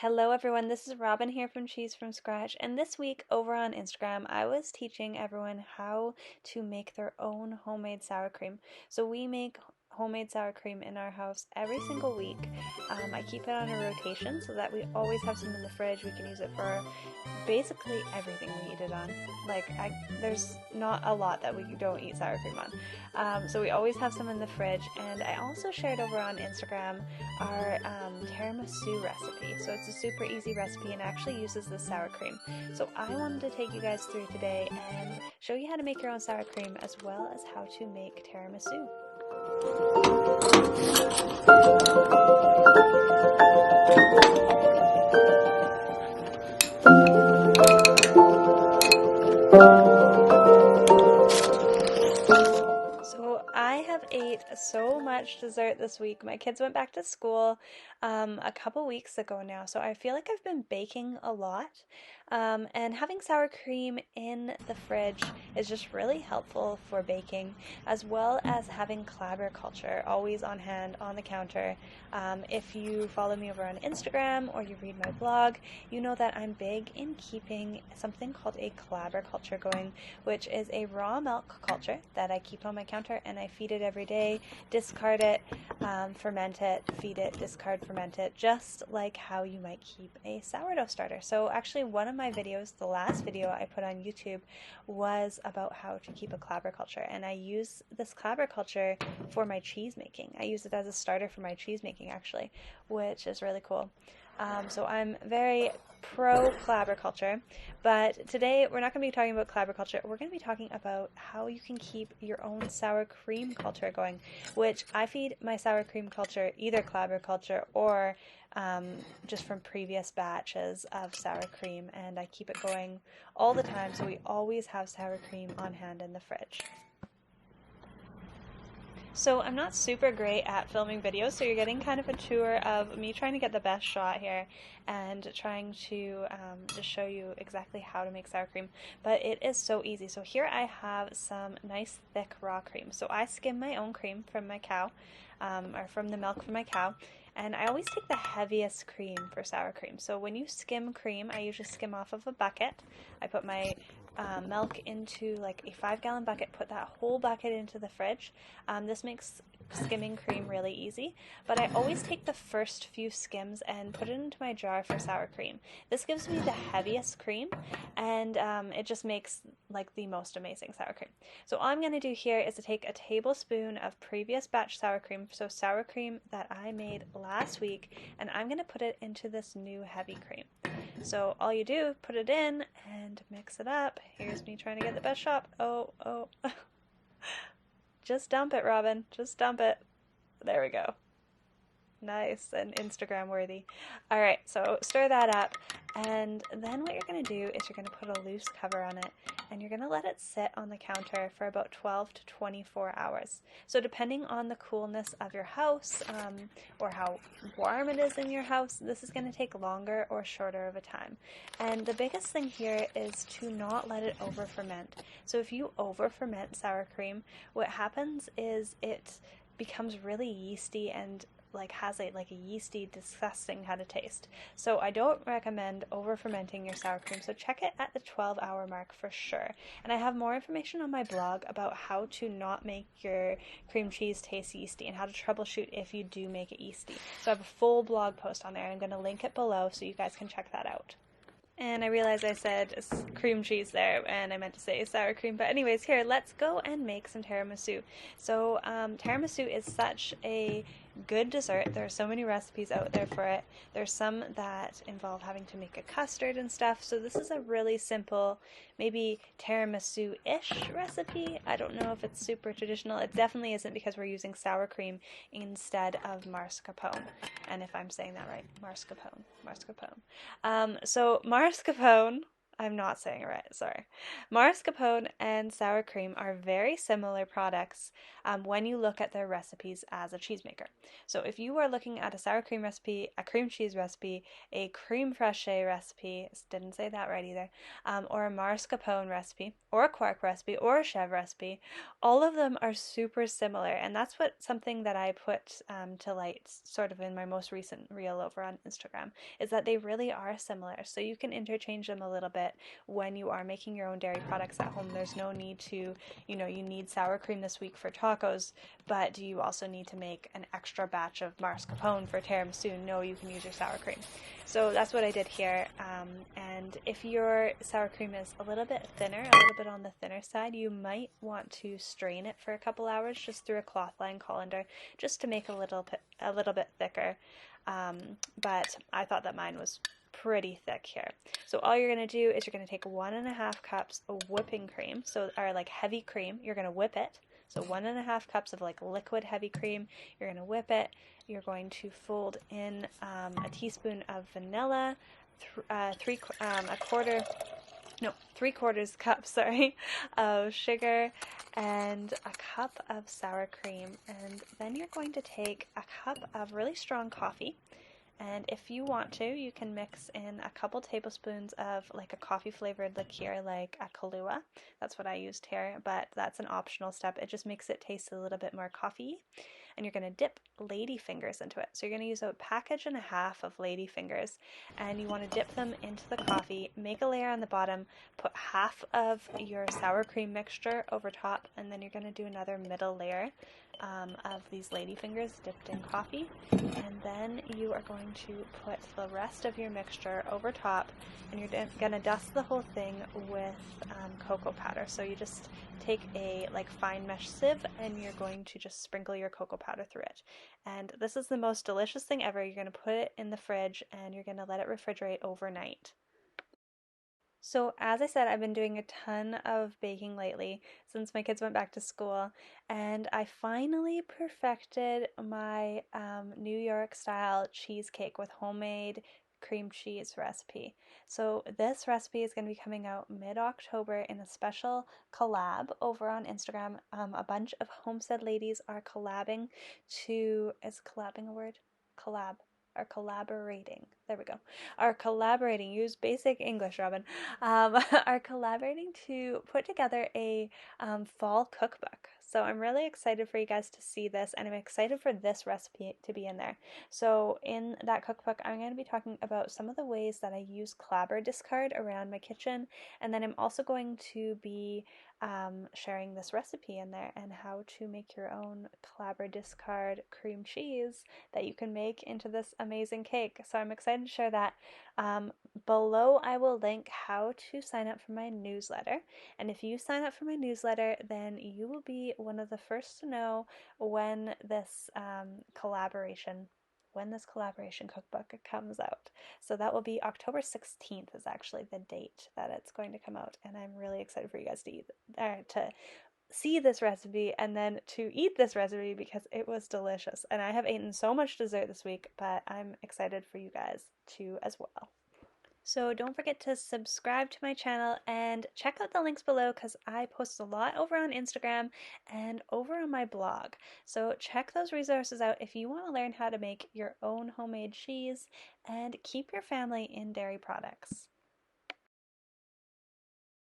Hello everyone, this is Robin here from Cheese from Scratch, and this week over on Instagram I was teaching everyone how to make their own homemade sour cream. So we make homemade sour cream in our house every single week. I keep it on a rotation so that we always have some in the fridge. We can use it for basically everything we eat it on. There's not a lot that we don't eat sour cream on. So we always have some in the fridge, and I also shared over on Instagram our tiramisu recipe. So it's a super easy recipe and actually uses the sour cream. So I wanted to take you guys through today and show you how to make your own sour cream as well as how to make tiramisu. So I have ate so much dessert this week. My kids went back to school a couple weeks ago now, so I feel like I've been baking a lot. And having sour cream in the fridge is just really helpful for baking, as well as having clabber culture always on hand on the counter. If you follow me over on Instagram or you read my blog, you know that I'm big in keeping something called a clabber culture going, which is a raw milk culture that I keep on my counter, and I feed it every day, discard it, ferment it, feed it, discard, ferment it, just like how you might keep a sourdough starter. So actually one of my videos, the last video I put on YouTube, was about how to keep a clabber culture, and I use this clabber culture for my cheese making. I use it as a starter for my cheese making actually, which is really cool. So I'm very pro clabber culture, but today we're not going to be talking about clabber culture. We're going to be talking about how you can keep your own sour cream culture going, which I feed my sour cream culture either clabber culture or just from previous batches of sour cream, and I keep it going all the time, so we always have sour cream on hand in the fridge. So I'm not super great at filming videos, so you're getting kind of a tour of me trying to get the best shot here and trying to just show you exactly how to make sour cream. But it is so easy. So here I have some nice thick raw cream. So I skim my own cream from my cow, or from the milk from my cow. And I always take the heaviest cream for sour cream. So when you skim cream, I usually skim off of a bucket. I put my milk into like a 5-gallon bucket, put that whole bucket into the fridge. This makes skimming cream really easy, but I always take the first few skims and put it into my jar for sour cream. This gives me the heaviest cream, and it just makes like the most amazing sour cream. So all I'm going to do here is to take a tablespoon of previous batch sour cream, so sour cream that I made last week, and I'm going to put it into this new heavy cream. So all you do, put it in and mix it up. Here's me trying to get the best shot. Oh. Just dump it, Robin. Just dump it. There we go. Nice and Instagram worthy. Alright, so stir that up, and then what you're going to do is you're going to put a loose cover on it, and you're going to let it sit on the counter for about 12 to 24 hours. So depending on the coolness of your house, or how warm it is in your house, this is going to take longer or shorter of a time. And the biggest thing here is to not let it over ferment. So if you over ferment sour cream, what happens is it becomes really yeasty and has a yeasty, disgusting kind of taste. So I don't recommend over fermenting your sour cream. So check it at the 12-hour mark for sure. And I have more information on my blog about how to not make your cream cheese taste yeasty and how to troubleshoot if you do make it yeasty. So I have a full blog post on there, and I'm going to link it below so you guys can check that out. And I realized I said cream cheese there, and I meant to say sour cream. But anyways, here, let's go and make some tiramisu. So tiramisu is such a good dessert. There are so many recipes out there for it. There's some that involve having to make a custard and stuff. So this is a really simple, maybe tiramisu-ish recipe. I don't know if it's super traditional. It definitely isn't, because we're using sour cream instead of mascarpone. And if I'm saying that right, mascarpone. So mascarpone, I'm not saying it right, sorry. Mascarpone and sour cream are very similar products when you look at their recipes as a cheesemaker. So if you are looking at a sour cream recipe, a cream cheese recipe, a creme fraiche recipe, didn't say that right either, or a mascarpone recipe, or a quark recipe, or a chèvre recipe, all of them are super similar. And that's something that I put to light sort of in my most recent reel over on Instagram, is that they really are similar. So you can interchange them a little bit when you are making your own dairy products at home. There's no need to, you need sour cream this week for tacos, but do you also need to make an extra batch of mascarpone for tiramisu? No, you can use your sour cream. So that's what I did here. And if your sour cream is a little bit thinner, a little bit on the thinner side, you might want to strain it for a couple hours just through a cloth line colander, just to make a little bit thicker. But I thought that mine was pretty thick here. So all you're going to do is you're going to take 1.5 cups of whipping cream, or like heavy cream. You're going to whip it. So 1.5 cups of like liquid heavy cream. You're going to whip it. You're going to fold in a teaspoon of vanilla, 3/4 cup, sorry, of sugar, and a cup of sour cream. And then you're going to take a cup of really strong coffee. And if you want to, you can mix in a couple tablespoons of like a coffee flavored liqueur, like a Kahlua. That's what I used here, but that's an optional step. It just makes it taste a little bit more coffee. And you're going to dip lady fingers into it. So you're going to use a package and a half of lady fingers, and you want to dip them into the coffee, make a layer on the bottom, put half of your sour cream mixture over top, and then you're going to do another middle layer of these lady fingers dipped in coffee, and then you are going to put the rest of your mixture over top, and you're going to dust the whole thing with cocoa powder. So you just take a fine mesh sieve, and you're going to just sprinkle your cocoa powder through it. And this is the most delicious thing ever. You're going to put it in the fridge, and you're going to let it refrigerate overnight. So, as I said, I've been doing a ton of baking lately since my kids went back to school, and I finally perfected my New York style cheesecake with homemade cream cheese recipe. So, this recipe is going to be coming out mid-October in a special collab over on Instagram. A bunch of Homestead ladies are collabing to, is collabing a word? Collab. Are collaborating. There we go. Are collaborating. Use basic English, Robin. Are collaborating to put together a fall cookbook. So I'm really excited for you guys to see this, and I'm excited for this recipe to be in there. So in that cookbook, I'm going to be talking about some of the ways that I use clabber discard around my kitchen, and then I'm also going to be sharing this recipe in there and how to make your own clabber discard cream cheese that you can make into this amazing cake. So I'm excited to share that. Below I will link how to sign up for my newsletter, and if you sign up for my newsletter, then you will be one of the first to know when this collaboration cookbook comes out. So that will be October 16th is actually the date that it's going to come out, and I'm really excited for you guys to see this recipe and then to eat this recipe because it was delicious. And I have eaten so much dessert this week, but I'm excited for you guys too as well. So don't forget to subscribe to my channel and check out the links below because I post a lot over on Instagram and over on my blog. So check those resources out if you want to learn how to make your own homemade cheese and keep your family in dairy products.